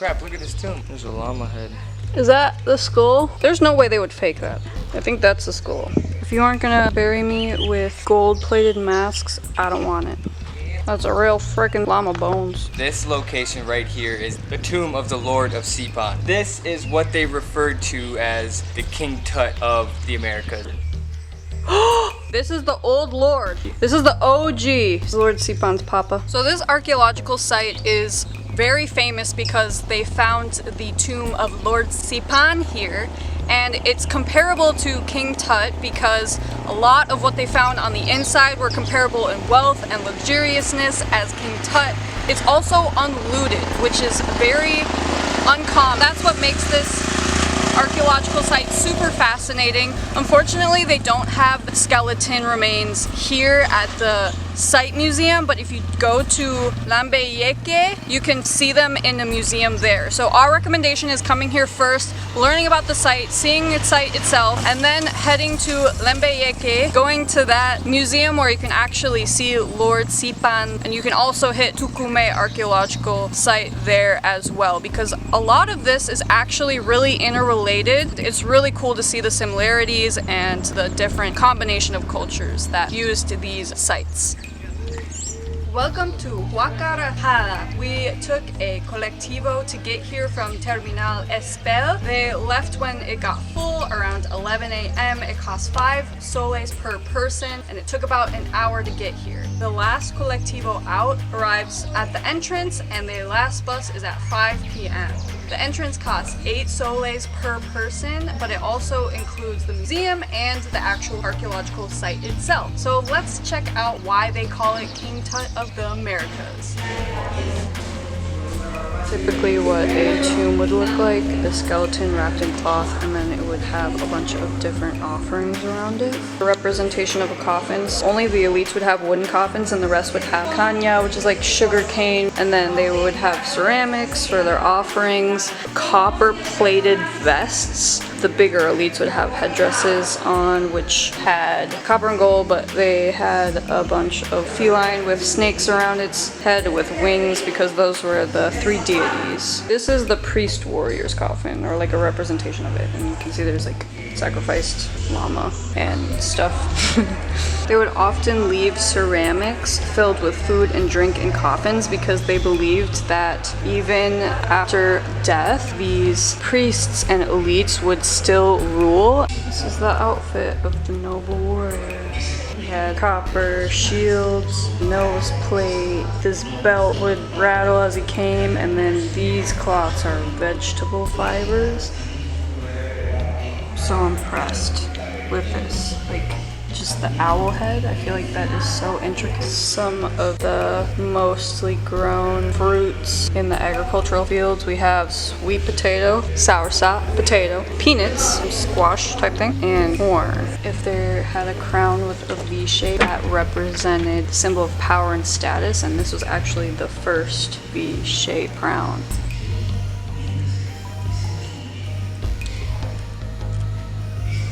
crap, look at this tomb. There's a llama head. Is that the skull? There's no way they would fake that. I think that's the skull. If you aren't gonna bury me with gold-plated masks, I don't want it. That's a real freaking llama bones. This location right here is the tomb of the Lord of SíPAN. This is what they referred to as the King Tut of the Americas. This is the old lord. This is the OG. Lord SíPAN's papa. So this archaeological site is very famous because they found the tomb of Lord SíPAN here, and it's comparable to King Tut because a lot of what they found on the inside were comparable in wealth and luxuriousness as King Tut. It's also unlooted, which is very uncommon. That's what makes this archaeological site super fascinating. Unfortunately, they don't have skeleton remains here at the site museum, but if you go to Lambayeque, you can see them in a museum there. So our recommendation is coming here first, learning about the site, seeing the site itself, and then heading to Lambayeque, going to that museum where you can actually see Lord SíPAN, and you can also hit Tucumé archaeological site there as well, because a lot of this is actually really interrelated. It's really cool to see the similarities and the different combination of cultures that used these sites. Welcome to Huaca Rajada. We took a colectivo to get here from Terminal Espel. They left when it got full around 11 a.m. It cost 5 soles per person, and it took about an hour to get here. The last colectivo out arrives at the entrance, and the last bus is at 5 p.m. The entrance costs 8 soles per person, but it also includes the museum and the actual archaeological site itself. So let's check out why they call it King Tut of the Americas. Typically what a tomb would look like, a skeleton wrapped in cloth, and then it would have a bunch of different offerings around it. The representation of a coffin, only the elites would have wooden coffins and the rest would have caña, which is like sugar cane, and then they would have ceramics for their offerings, copper plated vests. The bigger elites would have headdresses on which had copper and gold, but they had a bunch of feline with snakes around its head with wings because those were the 3 deities. This is the priest warrior's coffin, or like a representation of it, and you can see there's like sacrificed llama and stuff. They would often leave ceramics filled with food and drink in coffins because they believed that even after death, these priests and elites would still rule. This is the outfit of the noble warriors. He had copper shields, nose plate, his belt would rattle as he came, and then these cloths are vegetable fibers. So impressed with this, like just the owl head. I feel like that is so intricate. Some of the mostly grown fruits in the agricultural fields, we have sweet potato, soursop, potato, peanuts, squash type thing, and corn. If they had a crown with a V shape, that represented the symbol of power and status, and this was actually the first V-shaped crown.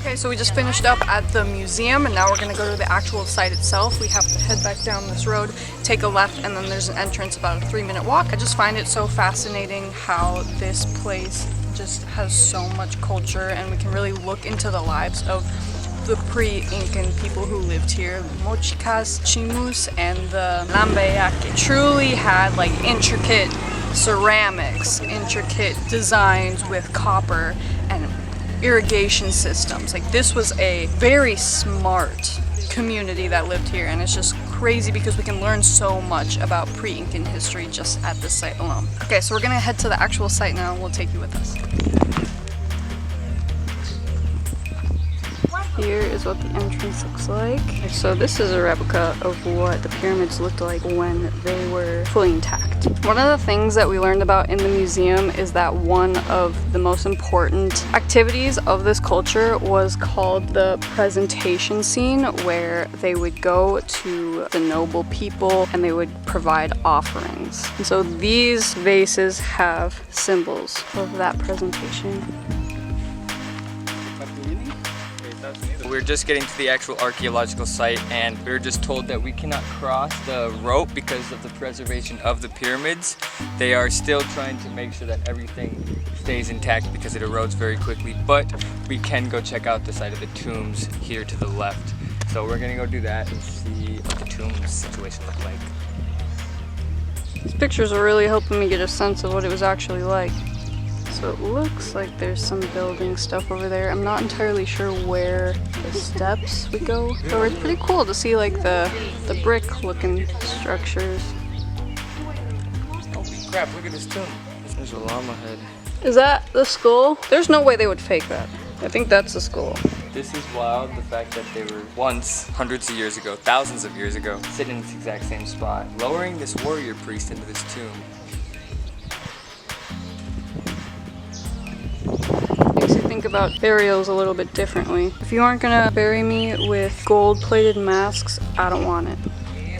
Okay, so we just finished up at the museum, and now we're gonna go to the actual site itself. We have to head back down this road, take a left, and then there's an entrance about a 3-minute walk. I just find it so fascinating how this place just has so much culture, and we can really look into the lives of the pre-Incan people who lived here, Mochicas, Chimus, and the Lambayeque. Truly had like intricate ceramics, intricate designs with copper and irrigation systems. Like, this was a very smart community that lived here, and it's just crazy because we can learn so much about pre-Incan history just at this site alone. Okay, so we're gonna head to the actual site now, and we'll take you with us. Here is what the entrance looks like. So this is a replica of what the pyramids looked like when they were fully intact. One of the things that we learned about in the museum is that one of the most important activities of this culture was called the presentation scene, where they would go to the noble people and they would provide offerings. And so these vases have symbols of that presentation. We're just getting to the actual archaeological site, and we were just told that we cannot cross the rope because of the preservation of the pyramids. They are still trying to make sure that everything stays intact because it erodes very quickly, but we can go check out the site of the tombs here to the left. So we're gonna go do that and see what the tombs situation look like. These pictures are really helping me get a sense of what it was actually like. So it looks like there's some building stuff over there. I'm not entirely sure where the steps would go. So it's pretty cool to see like the brick looking structures. Holy crap, look at this tomb. There's a llama head. Is that the skull? There's no way they would fake that. I think that's the skull. This is wild, the fact that they were once, hundreds of years ago, thousands of years ago, sitting in this exact same spot, lowering this warrior priest into this tomb. Makes you think about burials a little bit differently. If you aren't gonna bury me with gold-plated masks, I don't want it.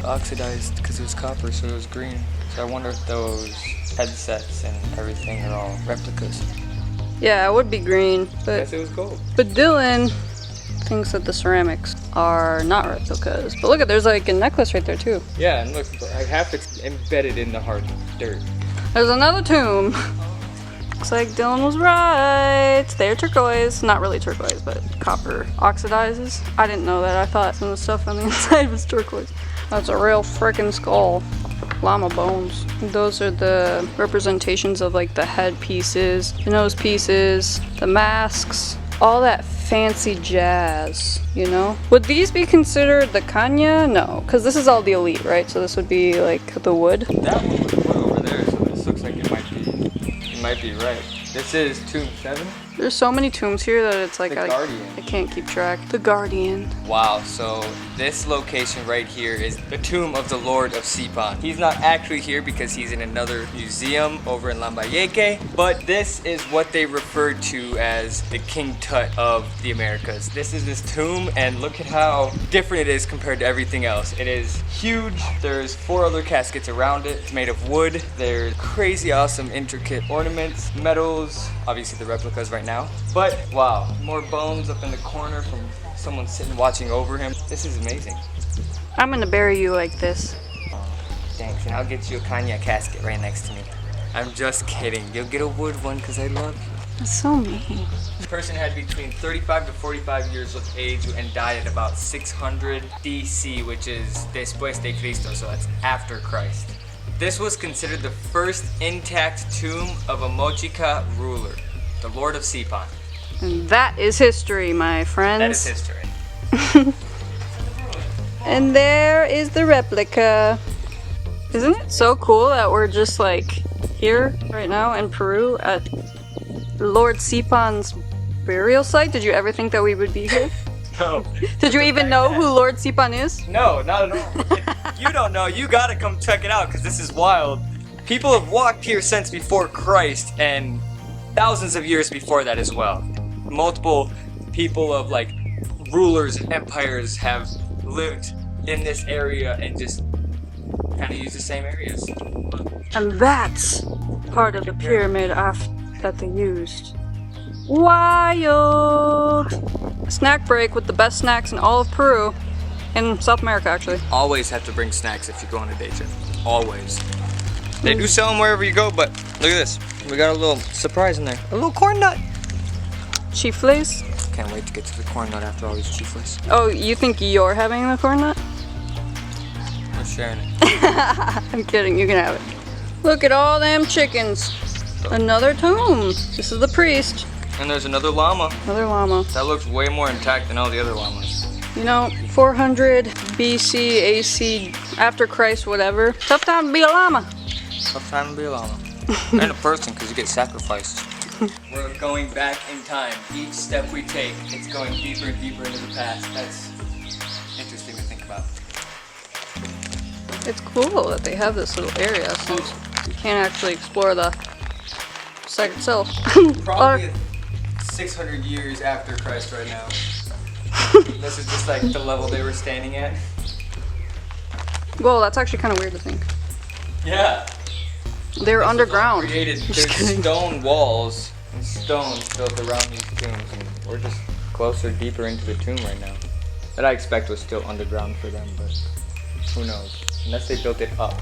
Oxidized because it was copper, so it was green. So I wonder if those headsets and everything are all replicas. Yeah, it would be green, I but guess it was gold. Dylan thinks that the ceramics are not replicas. But look at, there's like a necklace right there too. Yeah, and look, like half it's embedded in the hard dirt. There's another tomb. Looks like Dylan was right. They're turquoise. Not really turquoise, but copper oxidizes. I didn't know that. I thought some of the stuff on the inside was turquoise. That's a real frickin' skull. Llama bones. Those are the representations of like the head pieces, the nose pieces, the masks, all that fancy jazz, you know? Would these be considered the caña? No, because this is all the elite, right? So this would be like the wood. That one was put over there, so this looks like it might be right. This is tomb 7. There's so many tombs here that it's like The Guardian. I can't keep track. The Guardian. Wow, so this location right here is the tomb of the Lord of SíPAN. He's not actually here because he's in another museum over in Lambayeque, but this is what they refer to as the King Tut of the Americas. This is his tomb, and look at how different it is compared to everything else. It is huge. There's 4 other caskets around it. It's made of wood. There's crazy awesome intricate ornaments, medals, obviously the replicas right now. But wow, more bones up in the corner from someone sitting watching over him. This is amazing. I'm gonna bury you like this. Thanks, and I'll get you a caña casket right next to me. I'm just kidding. You'll get a wood one because I love you. That's so mean. This person had between 35 to 45 years of age and died at about 600 DC, which is Después de Cristo, so that's after Christ. This was considered the first intact tomb of a Mochica ruler, the Lord of SíPAN. And that is history, my friends. That is history. And there is the replica. Isn't it so cool that we're just like here right now in Peru at Lord SíPAN's burial site? Did you ever think that we would be here? No. Did you even know who Lord SíPAN is? No, not at all. If you don't know, you gotta come check it out because this is wild. People have walked here since before Christ and thousands of years before that as well. Multiple people of like rulers and empires have lived in this area and just kind of used the same areas. And that's part of the pyramid that they used. Wild! Snack break with the best snacks in all of Peru. In South America, actually. Always have to bring snacks if you go on a day trip. Always. They do sell them wherever you go, but look at this. We got a little surprise in there. A little corn nut. Chifles? Can't wait to get to the corn nut after all these chifles. Oh, you think you're having the corn nut? We're sharing it. I'm kidding, you can have it. Look at all them chickens. Another tomb. This is the priest. And there's another llama. Another llama. That looks way more intact than all the other llamas. You know, 400 BC, AC, after Christ, whatever. Tough time to be a llama. Tough time to be a llama. And a person, because you get sacrificed. We're going back in time. Each step we take, it's going deeper and deeper into the past. That's interesting to think about. It's cool that they have this little area since you can't actually explore the site itself. Probably 600 years after Christ right now. This is just like the level they were standing at. Well, that's actually kind of weird to think. Yeah. They're underground. Created, there's stone walls and stones built around these tombs, and we're just closer, deeper into the tomb right now. That I expect was still underground for them, but who knows? Unless they built it up.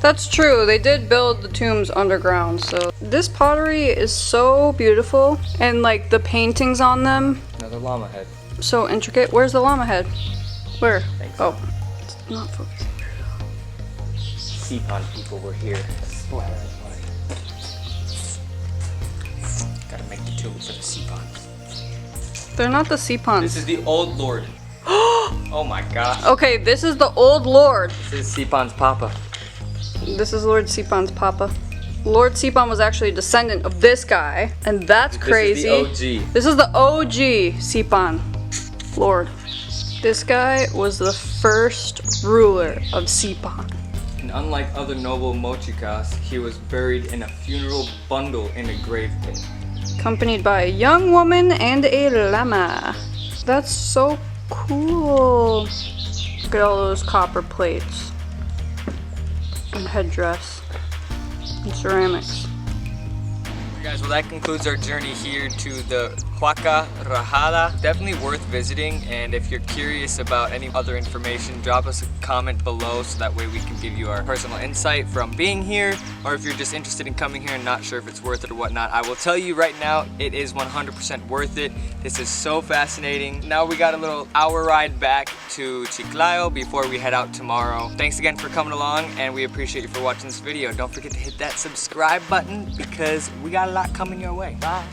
That's true. They did build the tombs underground. So this pottery is so beautiful, and like the paintings on them. Another llama head. So intricate. Where's the llama head? Where? Thanks. Oh, it's not focusing. SíPAN people were here. Splattering light. Gotta make the tomb for the SíPANs. They're not the SíPANs. This is the old lord. Oh my gosh. Okay, this is the old lord. This is SíPAN's papa. This is Lord SíPAN's papa. Lord SíPAN was actually a descendant of this guy, and that's crazy. This is the OG. This is the OG SíPAN Lord. This guy was the first ruler of SíPAN. And unlike other noble mochicas, he was buried in a funeral bundle in a grave pit. Accompanied by a young woman and a llama. That's so cool. Look at all those copper plates. And headdress. And ceramics. Guys, well that concludes our journey here to the Huaca Rajada. Definitely worth visiting, and if you're curious about any other information, drop us a comment below so that way we can give you our personal insight from being here, or if you're just interested in coming here and not sure if it's worth it or whatnot. I will tell you right now, it is 100% worth it. This is so fascinating. Now we got a little hour ride back to Chiclayo before we head out tomorrow. Thanks again for coming along, and we appreciate you for watching this video. Don't forget to hit that subscribe button because we got a lot coming your way. Bye.